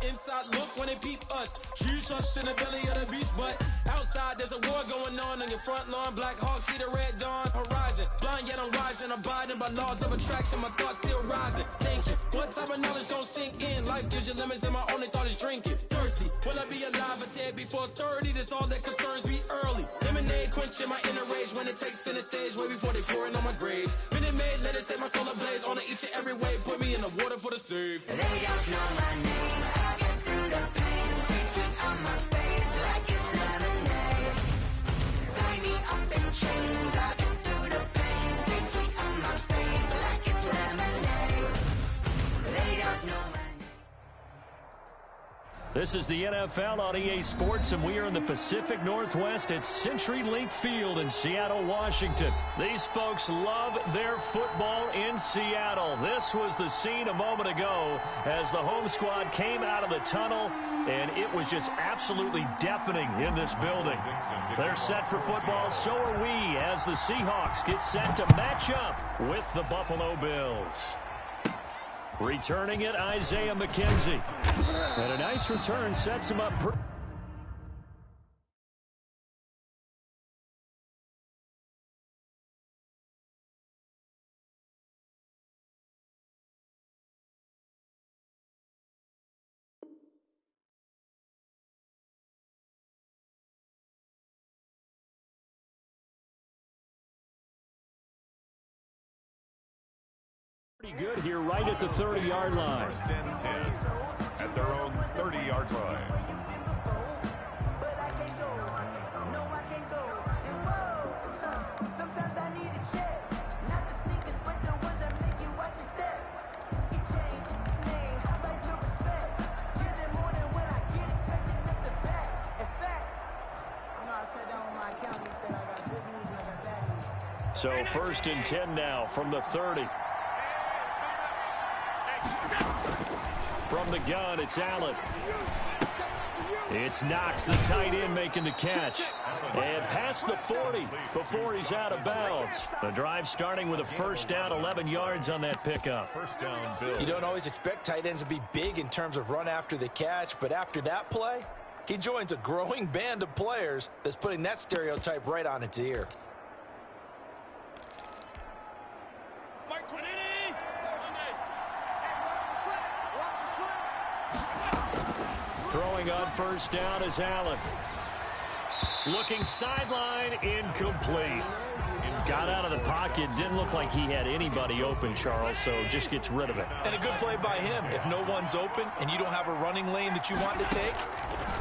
inside look when they peep us. Huge us in the belly of the beast, but outside there's a war going on your front lawn. Black Hawk see the red dawn horizon. Blind yet I'm rising, abiding by laws of attraction. My thoughts still rising. Thinking, what type of knowledge don't sink in? Life gives you limits, and my only thought is drinking. Thirsty, will I be alive or dead before 30? That's all that concerns me early. Lemonade quenching my inner rage when it takes center stage, way before they pour it on my grave. Minute Maid, let it set my soul ablaze. On each and every way, put me in the water for the save. They don't know my name, I get through the pain. Tasting on my face like it's lemonade. Tie me up in chains, I get through the pain. Tasting on my face like it's lemonade. They don't know my name. This is the NFL on EA Sports, and we are in the Pacific Northwest at CenturyLink Field in Seattle, Washington. These folks love their football in Seattle. This was the scene a moment ago as the home squad came out of the tunnel, and it was just absolutely deafening in this building. They're set for football, so are we, as the Seahawks get set to match up with the Buffalo Bills. Returning it, Isaiah McKenzie. And a nice return sets him up. Pretty good here right at the 30-yard line. First and 10 at their own 30-yard line. So first and 10 now from the 30. From the gun, it's Allen. It's Knox, the tight end, making the catch. And past the 40 before he's out of bounds. The drive starting with a first down, 11 yards on that pickup. First down, Bill. You don't always expect tight ends to be big in terms of run after the catch, but after that play, he joins a growing band of players that's putting that stereotype right on its ear. Throwing on first down is Allen. Looking sideline, incomplete. Got out of the pocket, didn't look like he had anybody open, Charles, so just gets rid of it. And a good play by him. If no one's open and you don't have a running lane that you want to take,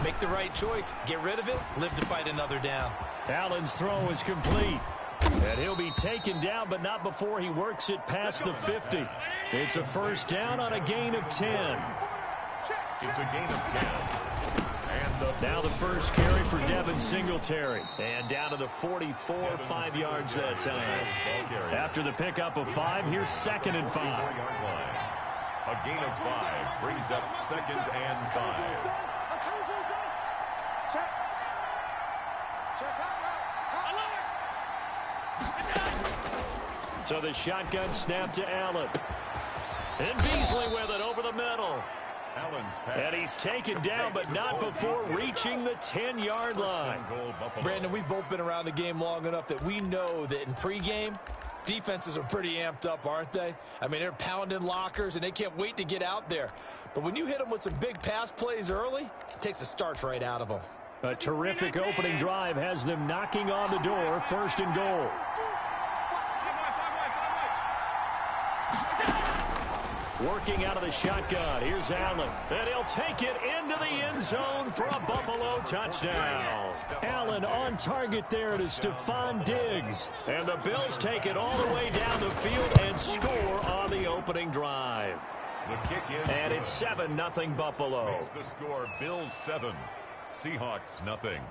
make the right choice. Get rid of it, live to fight another down. Allen's throw is complete. And he'll be taken down, but not before he works it past the 50. It's a first down on a gain of 10. It's a gain of 10. And now the first carry for Devin Singletary. And down to the 44, 5 yards that time. After the pickup of 5, here's second and 5. A gain of 5 brings up second and 5. So the shotgun snap to Allen. And Beasley with it over the middle. And he's taken down, but not before reaching the 10-yard line. Brandon, we've both been around the game long enough that we know that in pregame, defenses are pretty amped up, aren't they? I mean, they're pounding lockers, and they can't wait to get out there. But when you hit them with some big pass plays early, it takes the starch right out of them. A terrific opening drive has them knocking on the door, first and goal. Working out of the shotgun. Here's Allen. And he'll take it into the end zone for a Buffalo touchdown. Allen on target there to Stephon Diggs. And the Bills take it all the way down the field and score on the opening drive. The kick is and it's 7-0 Buffalo. Makes the score Bills 7, Seahawks nothing.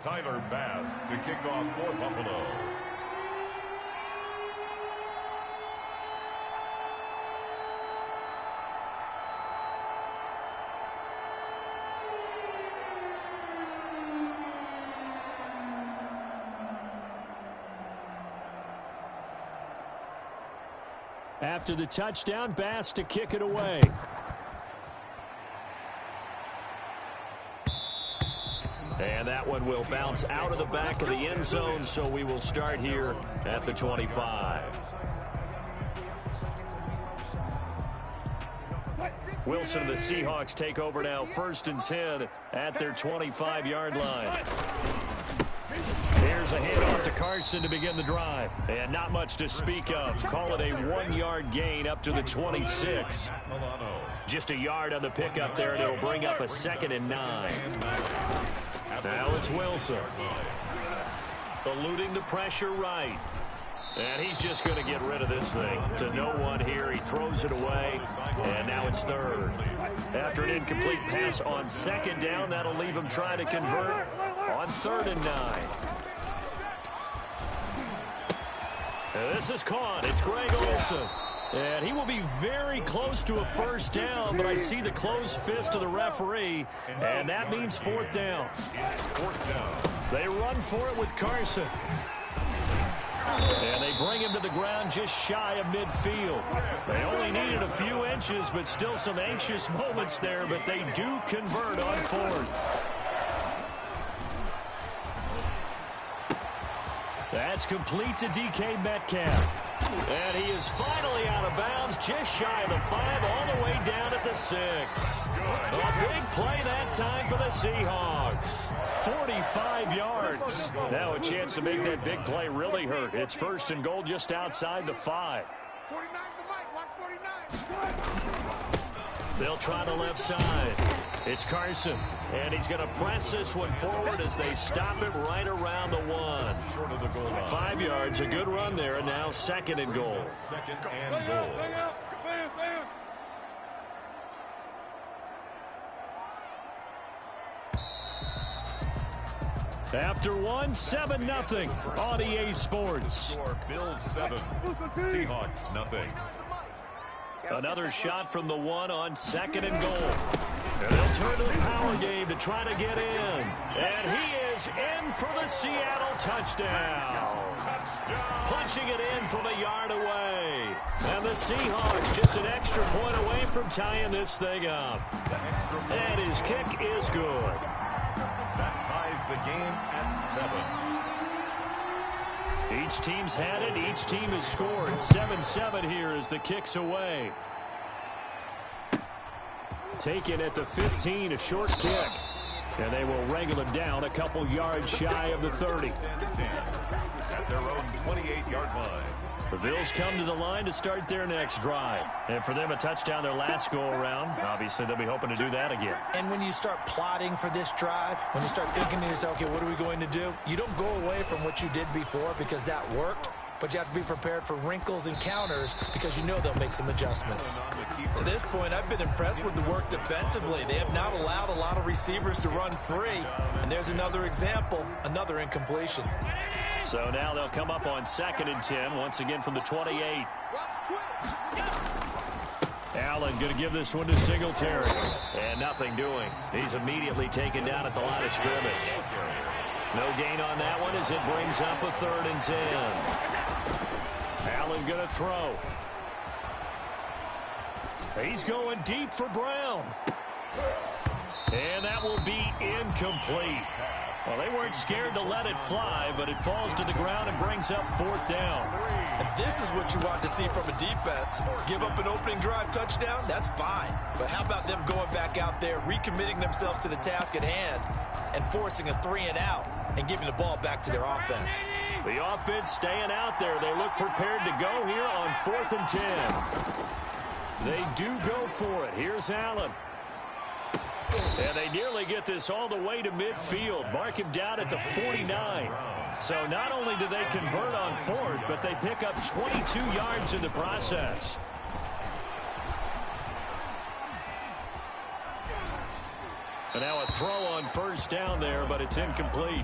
Tyler Bass to kick off for Buffalo. After the touchdown, Bass to kick it away. And that one will bounce out of the back of the end zone, so we will start here at the 25. Wilson and the Seahawks take over now, 1st and 10 at their 25-yard line. Here's a handoff to Carson to begin the drive. And not much to speak of. Call it a 1-yard gain up to the 26. Just a yard on the pickup there, and it'll bring up a 2nd and 9. Now it's Wilson. Eluding the pressure right. And he's just going to get rid of this thing to no one here. He throws it away, and now it's 3rd. After an incomplete pass on 2nd down, that'll leave him trying to convert on 3rd and 9. And this is caught. It's Greg Olsen. And he will be very close to a 1st down, but I see the closed fist of the referee, and that means 4th down. They run for it with Carson. And they bring him to the ground just shy of midfield. They only needed a few inches, but still some anxious moments there, but they do convert on 4th. That's complete to DK Metcalf. And he is finally out of bounds, just shy of the 5, all the way down at the 6. A big play that time for the Seahawks. 45 yards. Now a chance to make that big play really hurt. It's 1st and goal just outside the 5. 49's the mic. Watch 49. They'll try the left side. It's Carson. And he's going to press this one forward as they stop him right around the 1. 5 yards, a good run there, and now 2nd and goal. 2nd and goal. After 1, 7-0 on EA Sports. Bills 7, Seahawks nothing. Another shot from the 1 on 2nd and goal. And they'll turn to the power game to try to get in. And he is in for the Seattle touchdown. Punching it in from a yard away. And the Seahawks just an extra point away from tying this thing up. And his kick is good. That ties the game at 7. Each team's had it. Each team has scored. 7-7 here as the kick's away. Taken at the 15, a short kick. And they will wrangle him down a couple yards shy of the 30. At their own 28-yard line. The Bills come to the line to start their next drive. And for them, a touchdown their last go-around. Obviously, they'll be hoping to do that again. And when you start plotting for this drive, when you start thinking to yourself, okay, what are we going to do? You don't go away from what you did before because that worked. But you have to be prepared for wrinkles and counters because you know they'll make some adjustments. To this point, I've been impressed with the work defensively. They have not allowed a lot of receivers to run free. And there's another example, another incompletion. So now they'll come up on 2nd and 10, once again from the 28. Allen going to give this one to Singletary. And nothing doing. He's immediately taken down at the line of scrimmage. No gain on that one as it brings up a 3rd and 10. Allen going to throw. He's going deep for Brown. And that will be incomplete. Well, they weren't scared to let it fly, but it falls to the ground and brings up 4th down. And this is what you want to see from a defense. Give up an opening drive touchdown, that's fine. But how about them going back out there, recommitting themselves to the task at hand, and forcing a 3 and out, and giving the ball back to their offense. The offense staying out there. They look prepared to go here on 4th and 10. They do go for it. Here's Allen. And they nearly get this all the way to midfield. Mark him down at the 49. So not only do they convert on 4th, but they pick up 22 yards in the process. And now a throw on 1st down there, but it's incomplete.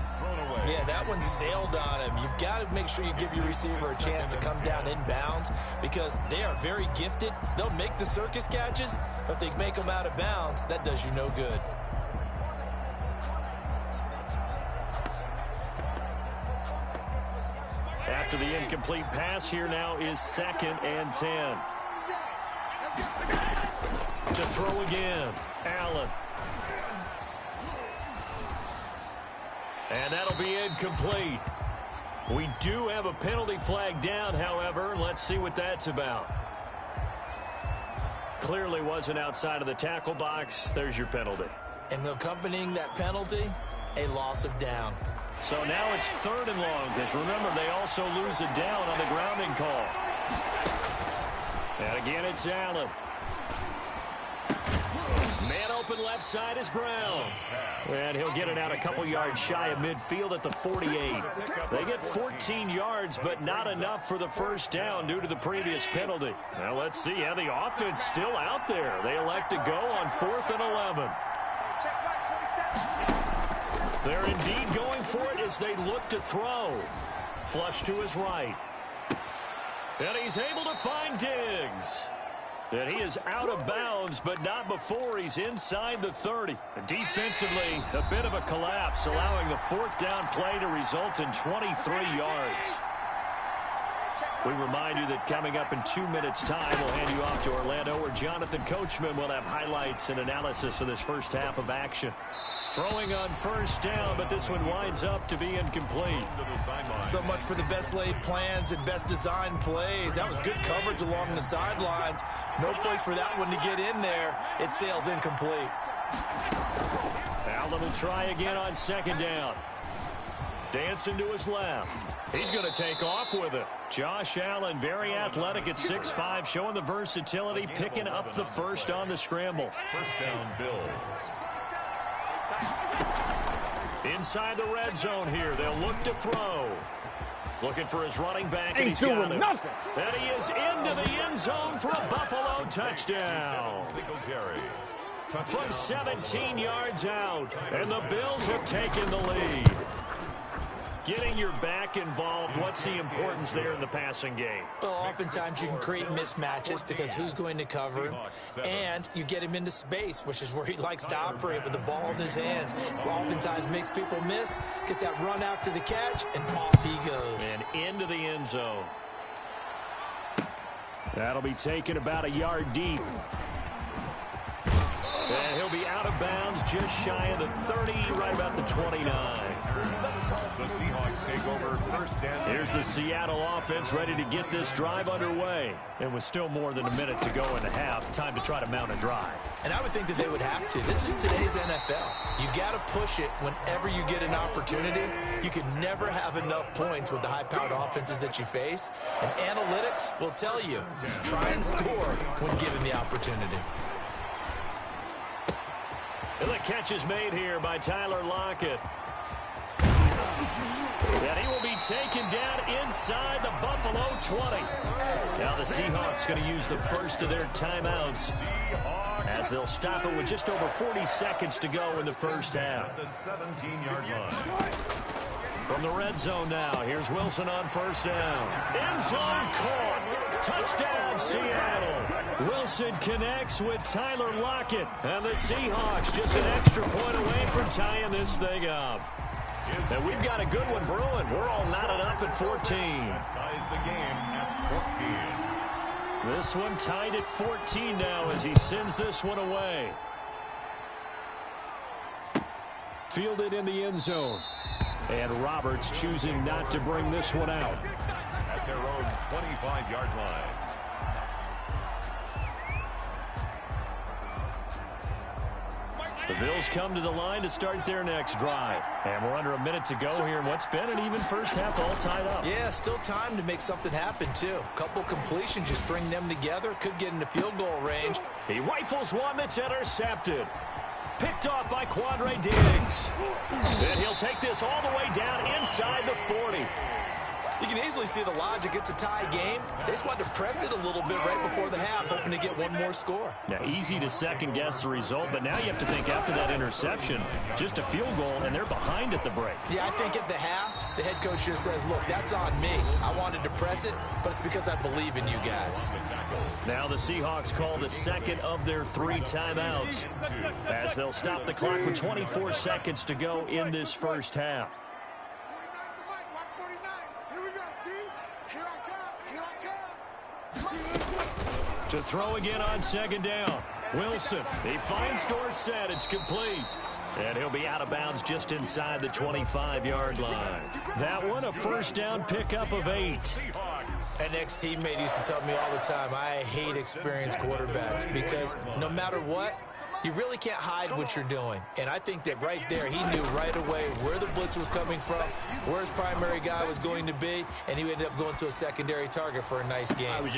Yeah, that one sailed on him. You've got to make sure you give your receiver a chance to come down inbounds because they are very gifted. They'll make the circus catches, but if they make them out of bounds, that does you no good. after the incomplete pass. Here now is 2nd and 10. To throw again, Allen. And that'll be incomplete. We do have a penalty flag down, however. Let's see what that's about. Clearly wasn't outside of the tackle box. There's your penalty. And accompanying that penalty, a loss of down. So now it's 3rd and long, because remember, they also lose a down on the grounding call. And again, it's Allen. Man open left side is Brown. And he'll get it out a couple yards shy of midfield at the 48. They get 14 yards, but not enough for the first down due to the previous penalty. Now let's see how the offense still out there. They elect to go on 4th and 11. They're indeed going for it as they look to throw. Flush to his right. And he's able to find Diggs. And he is out of bounds, but not before he's inside the 30. Defensively, a bit of a collapse, allowing the 4th down play to result in 23 yards. We remind you that coming up in 2 minutes' time, we'll hand you off to Orlando, where Jonathan Coachman will have highlights and analysis of this first half of action. Throwing on 1st down, but this one winds up to be incomplete. So much for the best laid plans and best designed plays. That was good coverage along the sidelines. No place for that one to get in there. It sails incomplete. Allen will try again on 2nd down. Dancing to his left. He's going to take off with it. Josh Allen, very athletic at 6'5", showing the versatility, picking up the first on the scramble. 1st down, Bills. Inside the red zone here, they'll look to throw. Looking for his running back, and Ain't he's got doing him. nothing. And he is into the end zone for a Buffalo touchdown. Singletary. From 17 yards out, and the Bills have taken the lead. Getting your back involved, what's the importance there in the passing game? Well, oftentimes you can create mismatches because who's going to cover him, and you get him into space, which is where he likes to operate with the ball in his hands. Oftentimes makes people miss, gets that run after the catch, and off he goes. And into the end zone. That'll be taken about a yard deep. And he'll be out of bounds just shy of the 30, right about the 29. The Seahawks take over 1st down. Here's the Seattle offense ready to get this drive underway. And with still more than a minute to go in the half, time to try to mount a drive. And I would think that they would have to. This is today's NFL. You got to push it whenever you get an opportunity. You can never have enough points with the high-powered offenses that you face. And analytics will tell you, try and score when given the opportunity. And the catch is made here by Tyler Lockett. And he will be taken down inside the Buffalo 20. Now the Seahawks going to use the first of their timeouts as they'll stop it with just over 40 seconds to go in the first half. The 17-yard line. From the red zone now, here's Wilson on 1st down. End zone caught. Touchdown, Seattle. Wilson connects with Tyler Lockett. And the Seahawks just an extra point away from tying this thing up. And we've got a good one brewing. We're all knotted up at 14. Ties the game at 14. This one tied at 14 now as he sends this one away. Fielded in the end zone. And Roberts choosing not to bring this one out. At their own 25-yard line. The Bills come to the line to start their next drive. And we're under a minute to go here in what's been an even first half, all tied up. Yeah, still time to make something happen, too. A couple completions, just string them together. Could get into field goal range. He rifles one that's intercepted. Picked off by Quandre Diggs. And he'll take this all the way down inside the 40. You can easily see the logic. It's a tie game. They just wanted to press it a little bit right before the half, hoping to get one more score. Now, easy to second-guess the result, but now you have to think after that interception, just a field goal, and they're behind at the break. Yeah, I think at the half, the head coach just says, look, that's on me. I wanted to press it, but it's because I believe in you guys. Now the Seahawks call the second of their 3 timeouts as they'll stop the clock with 24 seconds to go in this first half. 49's the mic. Watch 49. Here we go, T. To throw again on second down. Wilson, he finds Dorsett. It's complete. And he'll be out of bounds just inside the 25-yard line. That one, a first down pickup of 8. An ex-teammate used to tell me all the time, I hate experienced quarterbacks because no matter what, you really can't hide what you're doing. And I think that right there, he knew right away where the blitz was coming from, where his primary guy was going to be, and he ended up going to a secondary target for a nice game. And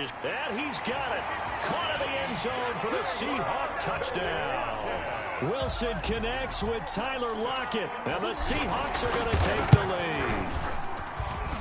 he's got it. Caught in the end zone for the Seahawk touchdown. Wilson connects with Tyler Lockett, and the Seahawks are going to take the lead.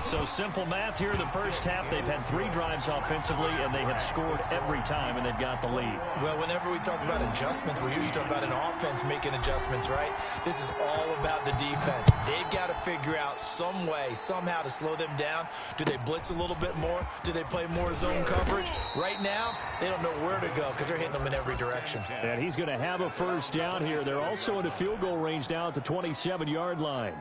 So simple math here in the first half. They've had 3 drives offensively, and they have scored every time, and they've got the lead. Well, whenever we talk about adjustments, we usually talk about an offense making adjustments, right? This is all about the defense. They've got to figure out some way, somehow to slow them down. Do they blitz a little bit more? Do they play more zone coverage? Right now, they don't know where to go because they're hitting them in every direction. And he's going to have a first down here. They're also in the field goal range now at the 27-yard line.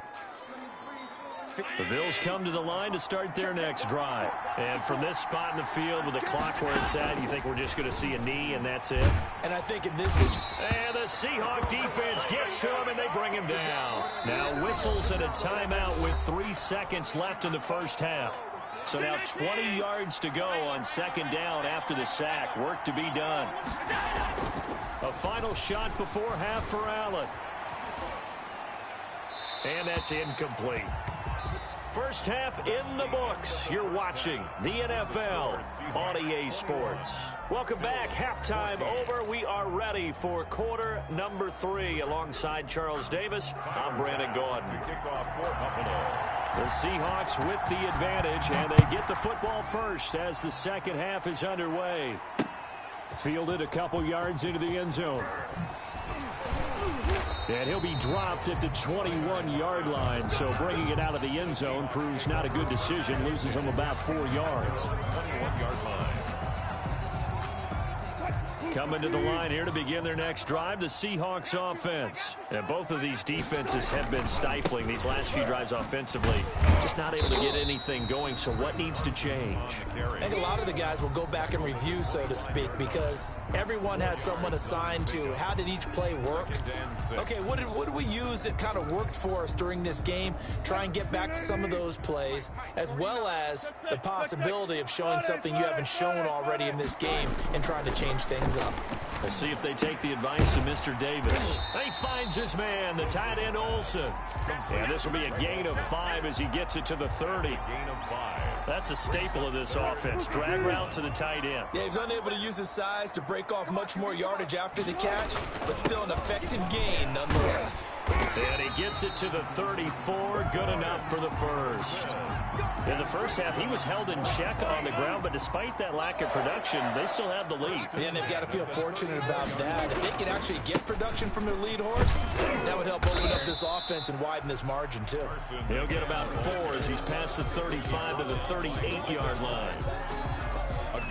The Bills come to the line to start their next drive. And from this spot in the field with the clock where it's at, you think we're just going to see a knee and that's it? And I think in this situation... And the Seahawk defense gets to him and they bring him down. Now whistles and a timeout with 3 seconds left in the first half. So now 20 yards to go on second down after the sack. Work to be done. A final shot before half for Allen. And that's incomplete. First half in the books. You're watching the NFL on EA Sports. Welcome back. Halftime over. We are ready for quarter number 3. Alongside Charles Davis, I'm Brandon Gordon. The Seahawks with the advantage, and they get the football first as the second half is underway. Fielded a couple yards into the end zone. And he'll be dropped at the 21-yard line, so bringing it out of the end zone proves not a good decision. Loses him about 4 yards. 21-yard line. Coming to the line here to begin their next drive, the Seahawks offense. And both of these defenses have been stifling these last few drives offensively. Just not able to get anything going, so what needs to change? I think a lot of the guys will go back and review, so to speak, because everyone has someone assigned to how did each play work. Okay, what did we use that kind of worked for us during this game? Try and get back to some of those plays, as well as the possibility of showing something you haven't shown already in this game and trying to change things up. We'll see if they take the advice of Mr. Davis. He finds his man, the tight end Olsen. And this will be a gain of 5 as he gets it to the 30. Gain of 5. That's a staple of this offense. Drag route to the tight end. Yeah, he's unable to use his size to break off much more yardage after the catch, but still an effective gain nonetheless. And he gets it to the 34. Good enough for the first. In the first half, he was held in check on the ground, but despite that lack of production, they still have the lead. Yeah, and they've got to feel fortunate about that. If they can actually get production from their lead horse, that would help open up this offense and widen this margin, too. He'll get about 4 as he's past the 35 to the 38-yard line.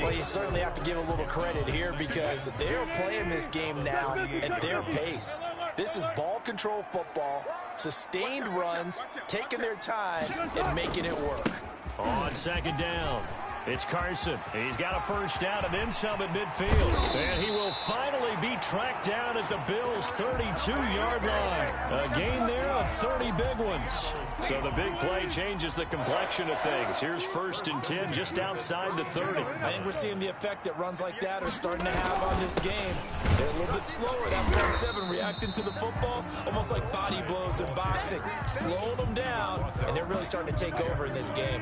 Well, you certainly have to give a little credit here because they're playing this game now at their pace. This is ball control football, sustained runs, taking their time, and making it work. On second down, it's Carson. He's got a first down and then some at midfield. And he will finally be tracked down at the Bills' 32-yard line. A gain there of 30 big ones. So the big play changes the complexion of things. Here's 1st and 10 just outside the 30. I think we're seeing the effect that runs like that are starting to have on this game. They're a little bit slower. That front 7 reacting to the football, almost like body blows in boxing. Slowing them down, and they're really starting to take over in this game.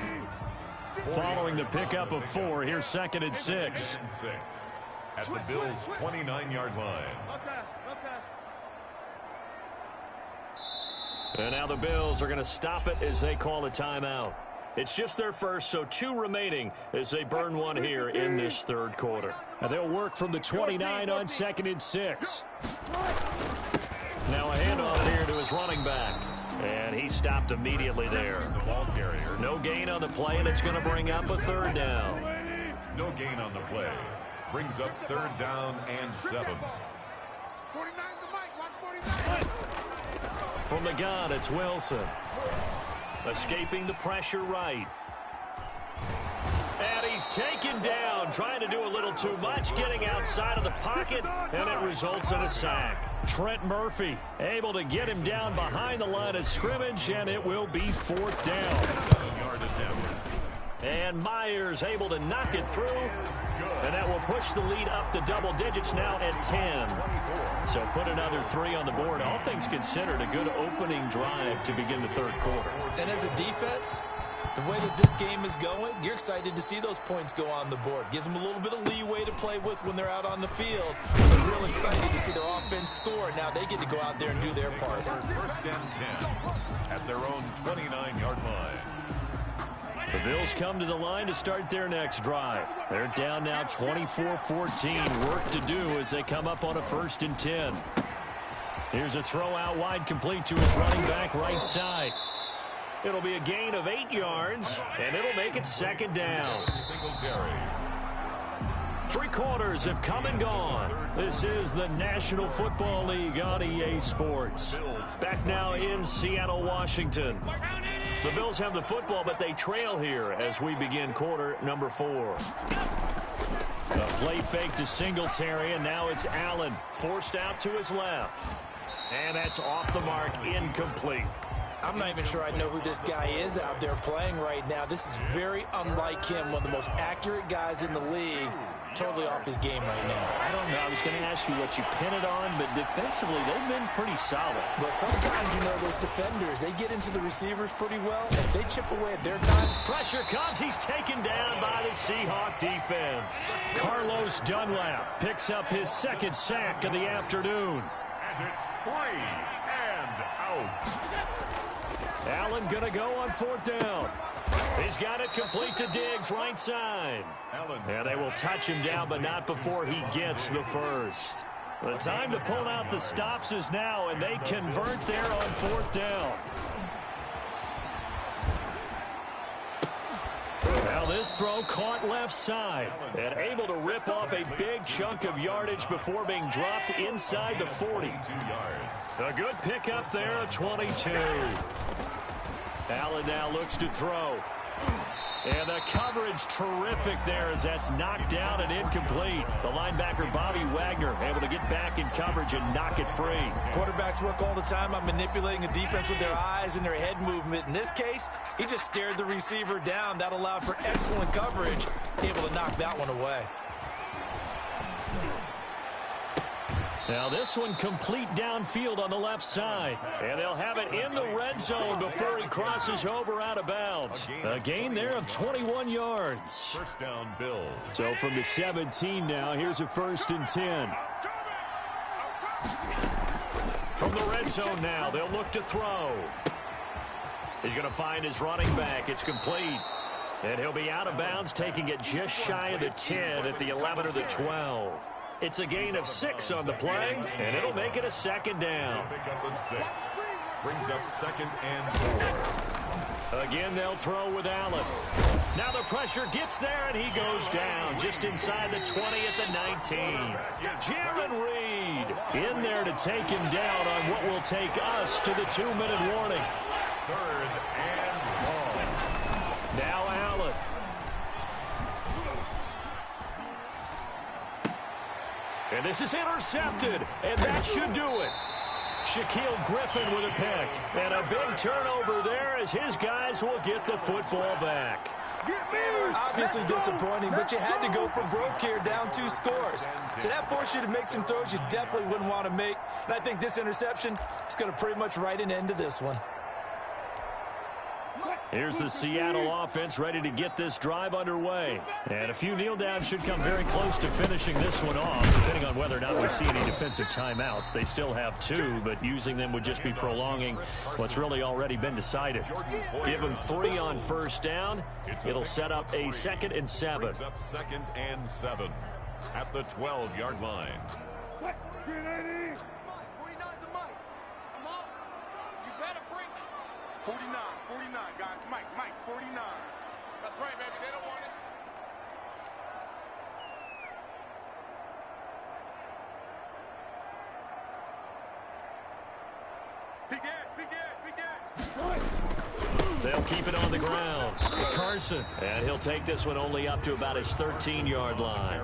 Following the pickup of 4, here's 2nd and 6. At the Bills' 29-yard line. And now the Bills are going to stop it as they call a timeout. It's just their first, so 2 remaining as they burn 1 here in this 3rd quarter. And they'll work from the 29 on 2nd and 6. Now a handoff here to his running back. And he stopped immediately there. Ball carrier. No gain on the play, and it's going to bring up a 3rd down. No gain on the play. Brings up 3rd down and 7. 49's the mic. Watch 49. From the gun, it's Wilson. Escaping the pressure right. And he he's taken down, trying to do a little too much, getting outside of the pocket, and it results in a sack. Trent Murphy able to get him down behind the line of scrimmage, and it will be 4th down. And Myers able to knock it through, and that will push the lead up to double digits now at 10. So put another 3 on the board. All things considered, a good opening drive to begin the 3rd quarter. And as a defense, the way that this game is going, you're excited to see those points go on the board. Gives them a little bit of leeway to play with when they're out on the field. They're real excited to see their offense score. Now they get to go out there and do their part. 1st and 10 at their own 29-yard line. The Bills come to the line to start their next drive. They're down now 24-14. Work to do as they come up on a 1st and 10. Here's a throw out wide, complete to his running back right side. It'll be a gain of 8 yards, and it'll make it 2nd down. Singletary. 3 quarters have come and gone. This is the National Football League on EA Sports. Back now in Seattle, Washington. The Bills have the football, but they trail here as we begin quarter number 4. A play fake to Singletary, and now it's Allen forced out to his left. And that's off the mark, incomplete. I'm not even sure I know who this guy is out there playing right now. This is very unlike him, one of the most accurate guys in the league. Totally off his game right now. I don't know. I was going to ask you what you pin it on, but defensively, they've been pretty solid. But sometimes, you know, those defenders, they get into the receivers pretty well. If they chip away at their time. Pressure comes. He's taken down by the Seahawk defense. Carlos Dunlap picks up his 2nd sack of the afternoon. And it's 3 and out. Allen going to go on 4th down. He's got it complete to Diggs, right side. And they will touch him down, but not before he gets the 1st. The time to pull out the stops is now, and they convert there on 4th down. Now this throw caught left side and able to rip off a big chunk of yardage before being dropped inside the 40. A good pickup there at 22. Allen now looks to throw. And the coverage terrific there as that's knocked down and incomplete. The linebacker Bobby Wagner able to get back in coverage and knock it free. Quarterbacks work all the time on manipulating a defense with their eyes and their head movement. In this case, he just stared the receiver down. That allowed for excellent coverage. Able to knock that one away. Now this one complete downfield on the left side. And they'll have it in the red zone before he crosses over out of bounds. A gain there of 21 yards. 1st down, Bills. So from the 17 now, here's a 1st and 10. From the red zone now, they'll look to throw. He's going to find his running back. It's complete. And he'll be out of bounds, taking it just shy of the 10 at the 11 or the 12. It's a gain of 6 on the play, and it'll make it a 2nd down. Pick up at 6. Brings up 2nd and 4. Again, they'll throw with Allen. Now the pressure gets there, and he goes down just inside the 20 at the 19. Jaron Reed in there to take him down on what will take us to the 2-minute warning. 3rd and long. Now Allen. And this is intercepted, and that should do it. Shaquille Griffin with a pick. And a big turnover there as his guys will get the football back. Obviously disappointing, but you had to go for broke here, down 2 scores. So that forced you to make some throws you definitely wouldn't want to make. And I think this interception is going to pretty much write an end to this one. Here's the Seattle offense ready to get this drive underway. And a few kneel downs should come very close to finishing this one off, depending on whether or not we see any defensive timeouts. They still have 2, but using them would just be prolonging what's really already been decided. Give them 3 on 1st down. It'll set up a 2nd and 7. Brings up 2nd and 7 at the 12-yard line. 49, guys. Mike, 49. That's right, baby. They don't want it. They'll keep it on the ground. Carson, and he'll take this one only up to about his 13-yard line.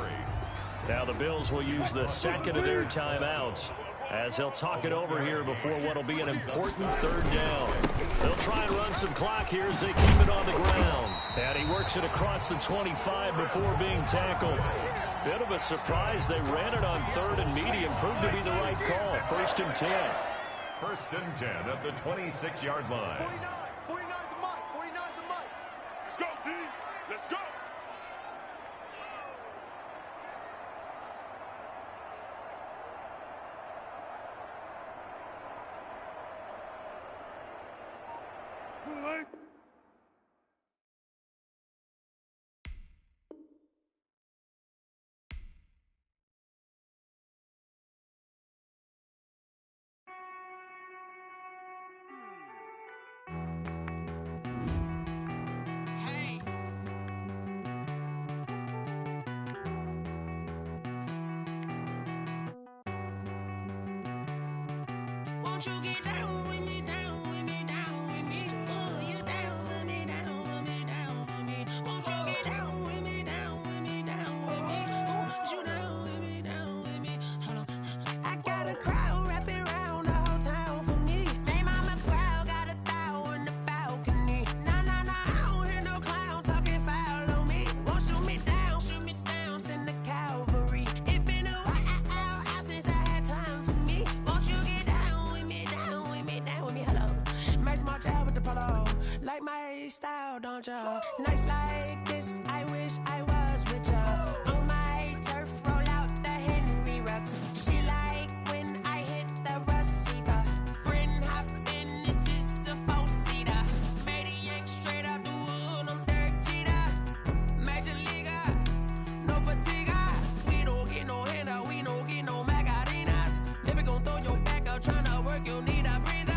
Now the Bills will use the second of their timeouts as they'll talk it over here before what will be an important third down. They'll try and run some clock here as they keep it on the ground. And he works it across the 25 before being tackled. Bit of a surprise. They ran it on third and medium. Proved to be the right call. 1st and 10. 1st and 10 at the 26-yard line. 49 to Mike. 49 to Mike. Let's go, D. Let's go. Won't you get down with me, down with me, down with me? Oh, you down with me, down with me, down with me. Won't you get down with me, down with me, down with me? Oh, you down with me, down with me? Hold on. I got a crowd wrapping around the whole town for me. Made mama proud, got a thou in the balcony. Nah, nah, nah, I don't hear no clown talking foul on me. Won't shoot me down, send the cavalry. It been a while since I had time for me. Won't you get down with me, down with me, down with me? Hello. Max March out with the polo. Like my style, don't ya? Nights like this, I wish I was with ya. On my turf, roll out the Henry Rux. She like when I hit the receiver. Friend hop in, this is a four-seater. Made a yank straight out the wood, I'm Derek Jeter. Major leaguer, no fatigue. We don't get no handout, we don't get no Macarinas. Never gon' throw your back out, tryna work, you need a breather.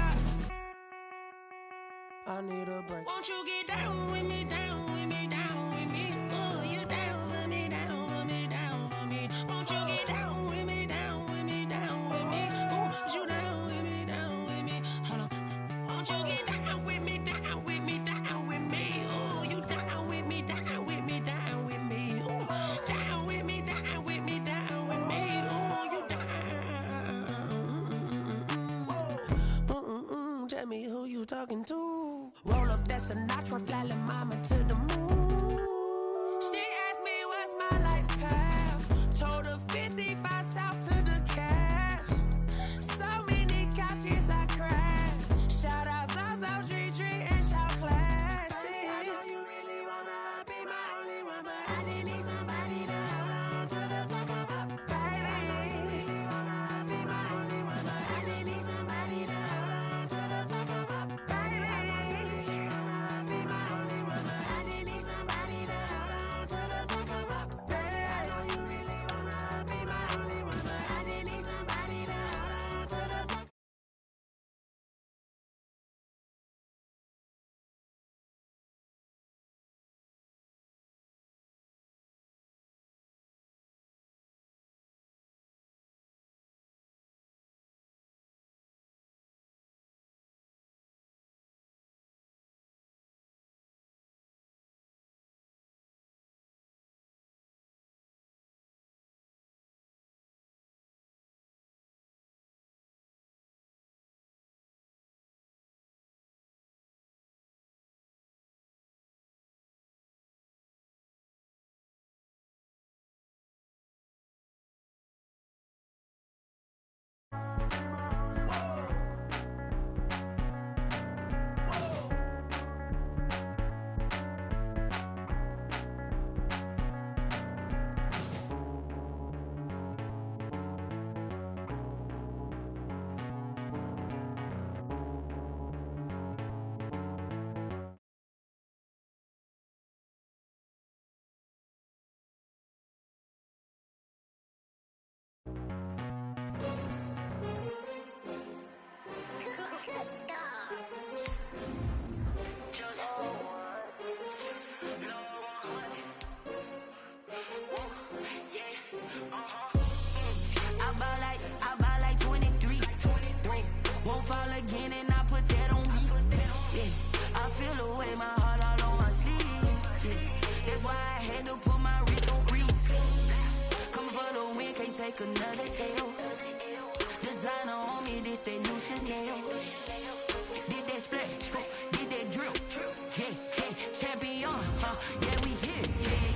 I need a break. Won't you get down with me, down with me, down with me? Oh, you down with me, down with me, down with me? Won't you get down with me, down with me, down with me? Oh, you down with me, down with me? Hold on. Won't you get down with me, down with me, down with me? Oh, you down with me, down with me, down with me? Oh, down with me, down with me, down with me? Oh, you down. Tell me who you talking to. Roll up that Sinatra, fly la mama to the moon. She asked me what's my life path. Told her 55 south to the cab. So many couches I cried. Shout out Zazo, Tree, and shout classic. I know you really wanna be my only one, but I didn't need somebody to hold on to the second up. Baby, I know you really wanna be my only one, but I didn't need somebody to hold on to the second up. Baby, I know you really wanna be my only one, but I didn't need somebody to take another L. Designer on me, this that new Chanel. Did that splash, did that drill. Yeah, champion, yeah, we here.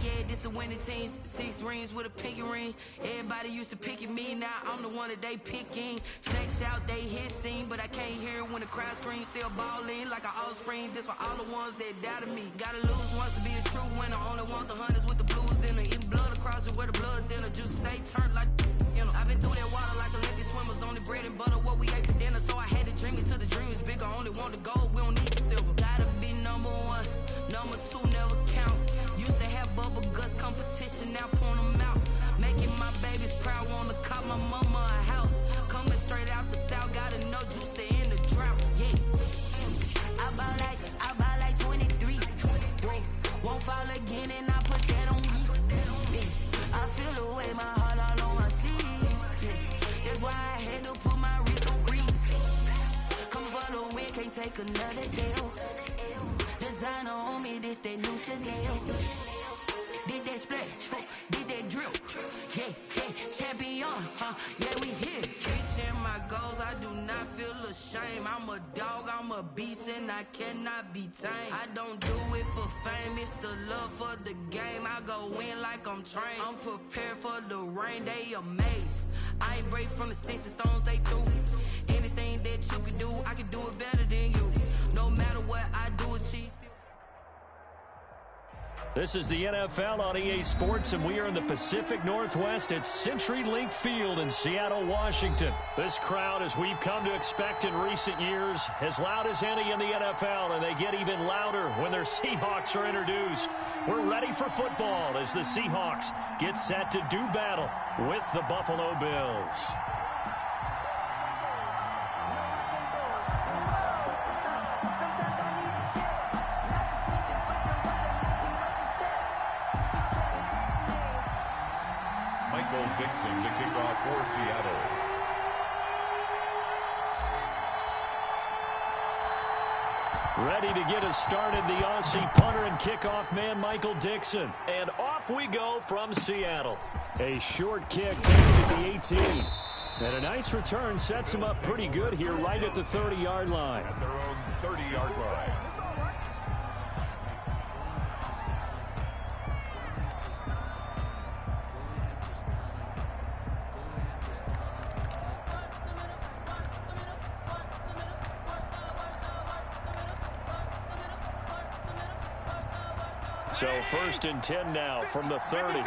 Yeah, this the winning teams. 6 rings with a pinky ring. Everybody used to picking me, now I'm the one that they picking. Snakes out, they hissing, but I can't hear when the crowd screams. Still balling like an offspring. This for all the ones that doubted me. Gotta lose once to be a true winner. Only want the hunters with the blues in it. Eating blood across it where the blood thinner. Juice stay turned like, you know. I've been through that water like Olympic swimmers. Only bread and butter what we ate for dinner. So I had to dream it till the dream is bigger. Only want the gold, we don't need the silver. Gotta be number 1, number 2 never count. Used to have bubble guts competition, now point them out. Making my babies proud, wanna cop my mama a house. Coming straight out the south, gotta know juice to end the drought. Yeah, I buy like 23. Whoa, won't fall again and I put that on me. Yeah, I feel the way my heart all on my sleeve. Yeah, that's why I had to put my wrist on freeze. Coming for the win, can't take another deal. Designer on me, this that new Chanel. Did that splash, did that drill. Yeah, champion, yeah, we here. Reaching my goals, I do not feel ashamed. I'm a dog, I'm a beast, and I cannot be tamed. I don't do it for fame, it's the love for the game. I go in like I'm trained. I'm prepared for the rain, they amazed. I ain't break from the sticks and stones they threw. Anything that you could do, I could do it better than you. No matter what I do, achieve. This is the NFL on EA Sports, and we are in the Pacific Northwest at CenturyLink Field in Seattle, Washington. This crowd, as we've come to expect in recent years, as loud as any in the NFL, and they get even louder when their Seahawks are introduced. We're ready for football as the Seahawks get set to do battle with the Buffalo Bills. Dixon to kick off for Seattle. Ready to get us started, the Aussie punter and kickoff man, Michael Dixon. And off we go from Seattle. A short kick taken at the 18. And a nice return sets him up pretty good here right at the 30-yard line. At their own 30-yard line. So 1st and 10 now from the 30.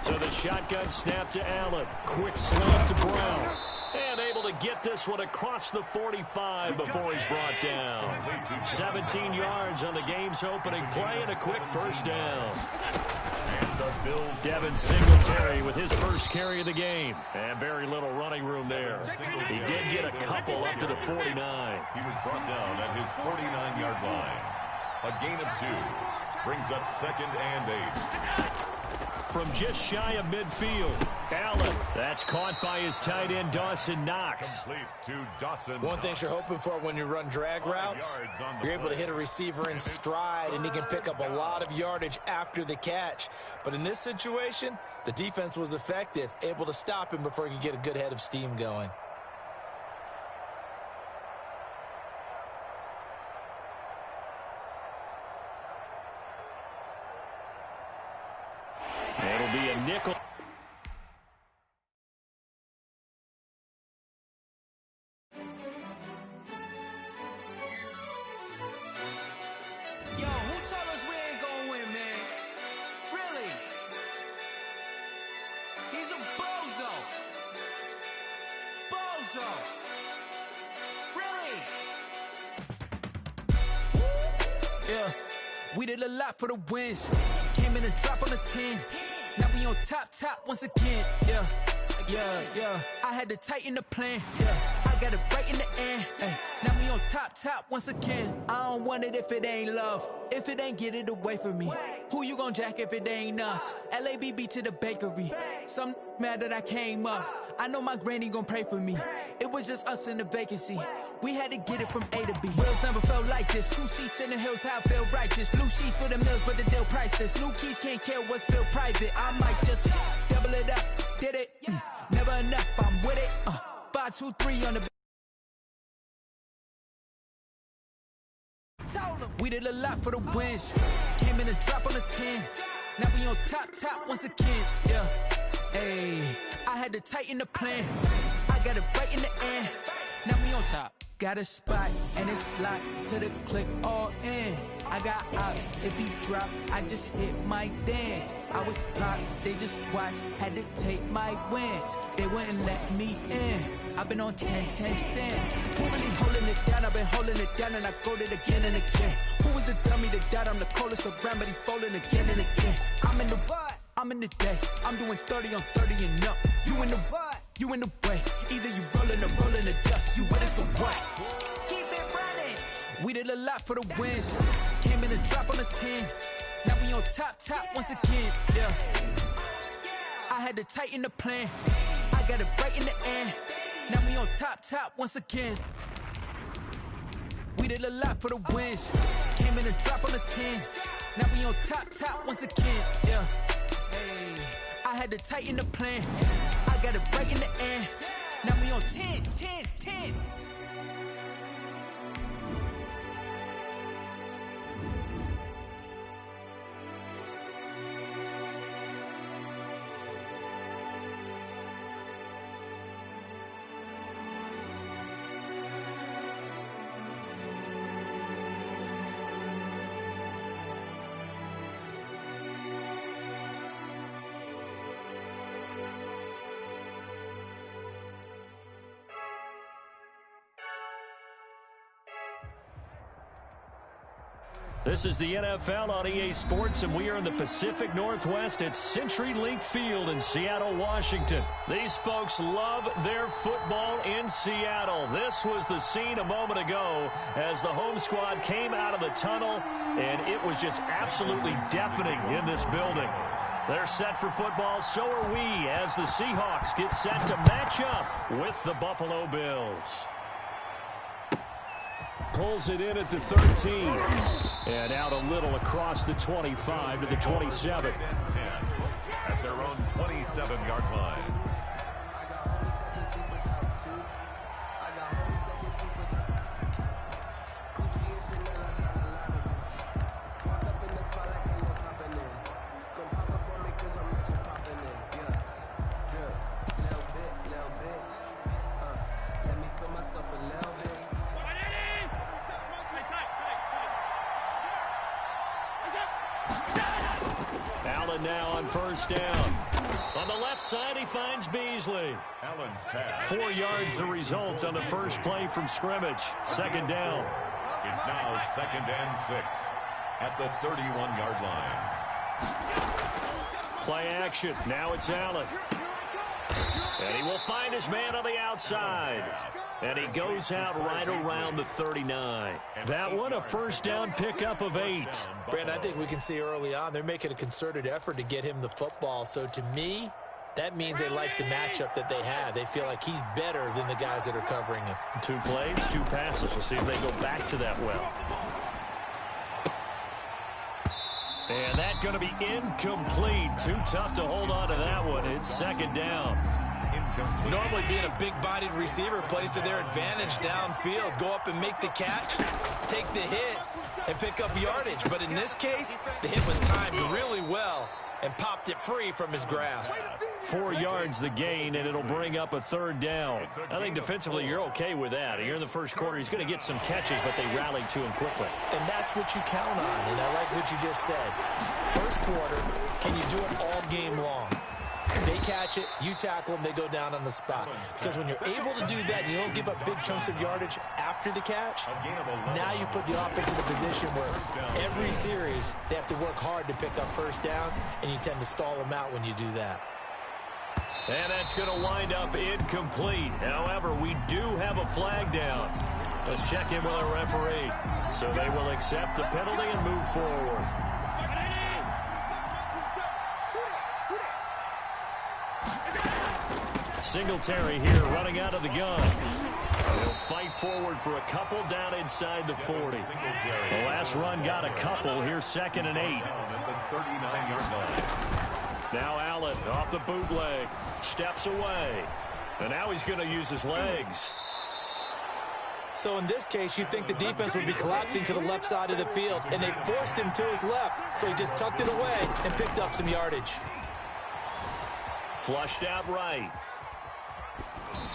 So the shotgun snap to Allen. Quick slant to Brown. And able to get this one across the 45 before he's brought down. 17 yards on the game's opening play and a quick first down. Devin Singletary with his first carry of the game. And very little running room there. He did get a couple up to the 49. He was brought down at his 49-yard line. A gain of 2. Brings up 2nd and 8. From just shy of midfield, Allen. That's caught by his tight end, Dawson Knox. Complete to Dawson. One thing you're hoping for when you run drag routes, you're able to hit a receiver in stride, and he can pick up a lot of yardage after the catch. But in this situation, the defense was effective, able to stop him before he could get a good head of steam going. It'll be a nickel. Yo, who told us we ain't gonna win, man? Really? He's a bozo. Bozo. Really? Yeah, we did a lot for the wins. Came in and drop on the 10. Now we on top once again. Yeah. I had to tighten the plan. Yeah, I got it right in the end. Ay. Now we on top once again. I don't want it if it ain't love. If it ain't, get it away from me. Who you gon' jack if it ain't us? LABB to the bakery. Some mad that I came up. I know my granny gon' pray for me. It was just us in the vacancy. We had to get it from A to B. Wheels never felt like this. 2 seats in the hills, how I feel righteous. Blue sheets for the mills, but the deal priceless. New keys can't care what's built private. I might just double it up. Did it? Never enough, I'm with it. 5, 2, 3 on the. We did a lot for the wins. Came in a drop on the 10. Now we on top once again. Yeah. Hey, I had to tighten the plan. I got it right in the end. Now we on top. Got a spot and it's locked to the click all in. I got ops, if he drop, I just hit my dance. I was pop, they just watched, had to take my wins. They wouldn't let me in. I've been on 10 cents. Who really holding it down? I've been holding it down and I go it again and again. Who was the dummy that died? I'm the coldest around, but he folding again and again. I'm in the what? I'm in the day. I'm doing 30 on 30 and up. You in the what? You in the way. Either you rolling or rolling the dust. You with it, so what? Keep it running. We did a lot for the wins. Came in a drop on the 10. Now we on top once again. Yeah. I had to tighten the plan. I got it right in the end. Now we on top once again. We did a lot for the wins. Came in a drop on the 10. Now we on top once again. Yeah. Hey, I had to tighten the plan. I got it right in the end. Now we on 10. This is the NFL on EA Sports, and we are in the Pacific Northwest at CenturyLink Field in Seattle, Washington. These folks love their football in Seattle. This was the scene a moment ago as the home squad came out of the tunnel, and it was just absolutely deafening in this building. They're set for football, so are we, as the Seahawks get set to match up with the Buffalo Bills. Pulls it in at the 13. And out a little across the 25 to the 27. At their own 27-yard line. Now on first down. On the left side, he finds Beasley. Allen's pass. 4 yards the result on the first play from scrimmage. Second down. It's now 2nd and 6 at the 31-yard line. Play action. Now it's Allen. And he will find his man on the outside. And he goes out right around the 39. That one a first down pickup of 8. Brandon, I think we can see early on they're making a concerted effort to get him the football. So to me, that means they like the matchup that they have. They feel like he's better than the guys that are covering him. 2 plays, 2 passes. We'll see if they go back to that well. And that's going to be incomplete. Too tough to hold on to that one. It's second down. Normally being a big-bodied receiver plays to their advantage downfield. Go up and make the catch, take the hit, and pick up yardage. But in this case, the hit was timed really well and popped it free from his grasp. 4 yards the gain, and it'll bring up a third down. I think defensively you're okay with that. Here in the first quarter, he's going to get some catches, but they rallied to him quickly. And that's what you count on, and I like what you just said. First quarter, can you do it all game long? They catch it, you tackle them, they go down on the spot. Because when you're able to do that, you don't give up big chunks of yardage after the catch, now you put the offense in a position where every series they have to work hard to pick up first downs, and you tend to stall them out when you do that. And that's going to wind up incomplete. However, we do have a flag down. Let's check in with our referee. So they will accept the penalty and move forward. Singletary here running out of the gun. They'll fight forward for a couple down inside the 40. The last run got a couple. Here's 2nd and 8. Now Allen off the bootleg. Steps away. And now he's going to use his legs. So in this case, you'd think the defense would be collapsing to the left side of the field, and they forced him to his left, so he just tucked it away and picked up some yardage. Flushed out right.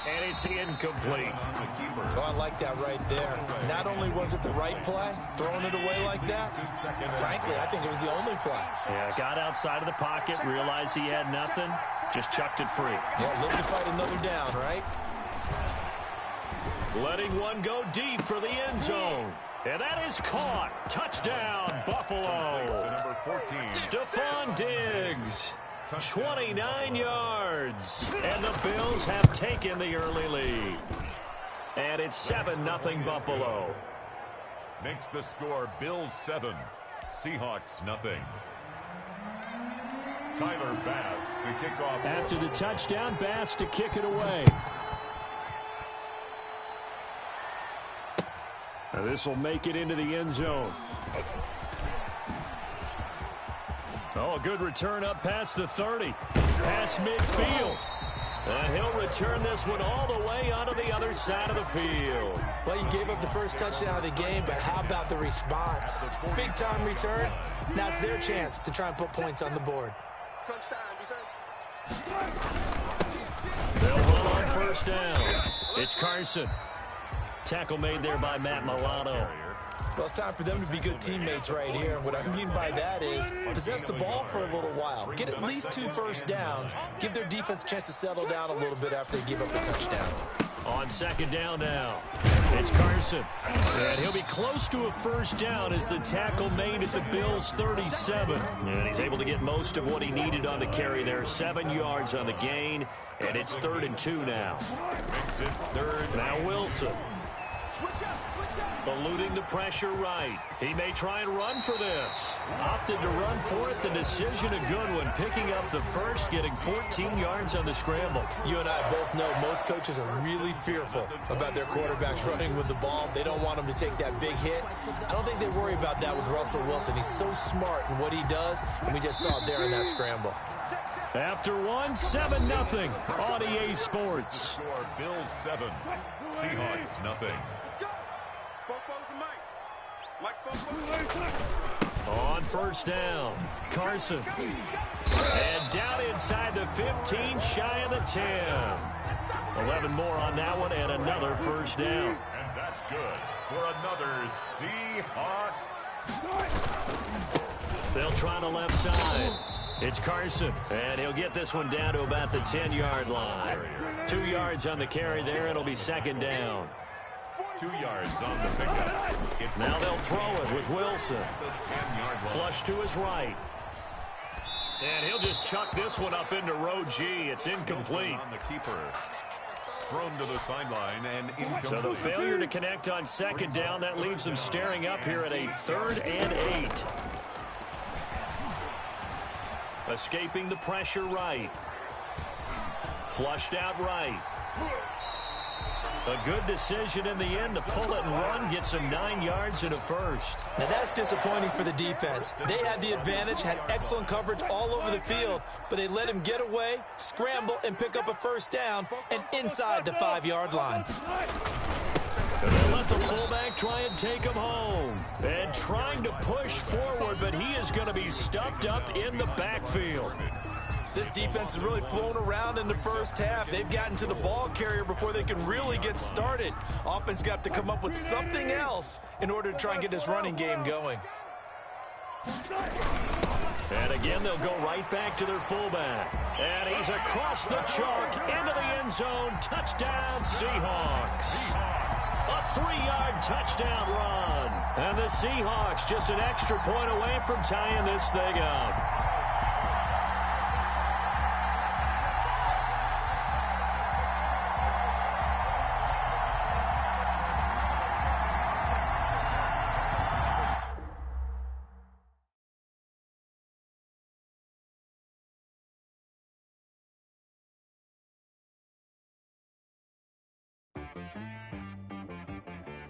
And it's incomplete. Oh, I like that right there. Not only was it the right play, throwing it away like that, frankly, I think it was the only play. Yeah, got outside of the pocket, realized he had nothing, just chucked it free. Yeah, live to fight another down, right? Letting one go deep for the end zone. And that is caught. Touchdown, Buffalo. Number 14. Stephon Diggs. 29 yards. And the Bills have taken the early lead. And it's 7-0 Buffalo. Makes the score Bills 7, Seahawks nothing. Tyler Bass to kick off. After the touchdown, Bass to kick it away. Now this will make it into the end zone. Oh, a good return up past the 30. Past midfield. And he'll return this one all the way onto the other side of the field. Well, you gave up the first touchdown of the game, but how about the response? Big-time return. Now it's their chance to try and put points on the board. They'll run on first down. It's Carson. Tackle made there by Matt Milano. Well, it's time for them to be good teammates right here. And what I mean by that is possess the ball for a little while. Get at least 2 first downs. Give their defense a chance to settle down a little bit after they give up a touchdown. On second down now, it's Carson. And he'll be close to a first down as the tackle made at the Bills' 37. And he's able to get most of what he needed on the carry there. 7 yards on the gain, and it's 3rd and 2 now. Makes it 3rd. Now Wilson. Eluding the pressure right. He may try and run for this. Opted to run for it. The decision a good one. Picking up the first, getting 14 yards on the scramble. You and I both know most coaches are really fearful about their quarterbacks running with the ball. They don't want them to take that big hit. I don't think they worry about that with Russell Wilson. He's so smart in what he does, and we just saw it there in that scramble. After one, 7-0 on EA Sports. Score Bills 7, Seahawks nothing. On first down, Carson. And down inside the 15, shy of the 10. 11 more on that one, and another first down. And that's good for another Seahawks. They'll try the left side. It's Carson, and he'll get this one down to about the 10-yard line. 2 yards on the carry there. It'll be second down. 2 yards on the pickup. Now they'll throw it with Wilson. Flush to his right. And he'll just chuck this one up into row G. It's incomplete. On the keeper. Thrown to the sideline and incomplete. So the failure to connect on second down, that leaves them staring up here at a 3rd and 8. Escaping the pressure right. Flushed out right. A good decision in the end to pull it and run, get some 9 yards and a first. Now that's disappointing for the defense. They had the advantage, had excellent coverage all over the field, but they let him get away, scramble, and pick up a first down, and inside the 5-yard line. And they let the fullback try and take him home. And trying to push forward, but he is going to be stuffed up in the backfield. This defense has really flown around in the first half. They've gotten to the ball carrier before they can really get started. Offense got to come up with something else in order to try and get this running game going. And again, they'll go right back to their fullback. And he's across the chalk into the end zone. Touchdown, Seahawks. A 3-yard touchdown run. And the Seahawks just an extra point away from tying this thing up.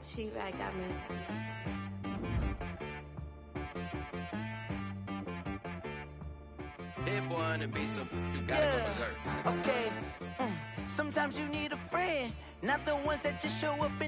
cheap I got me. Hit boy on the beat, so you gotta go berserk. Okay. Sometimes you need a friend, not the ones that just show up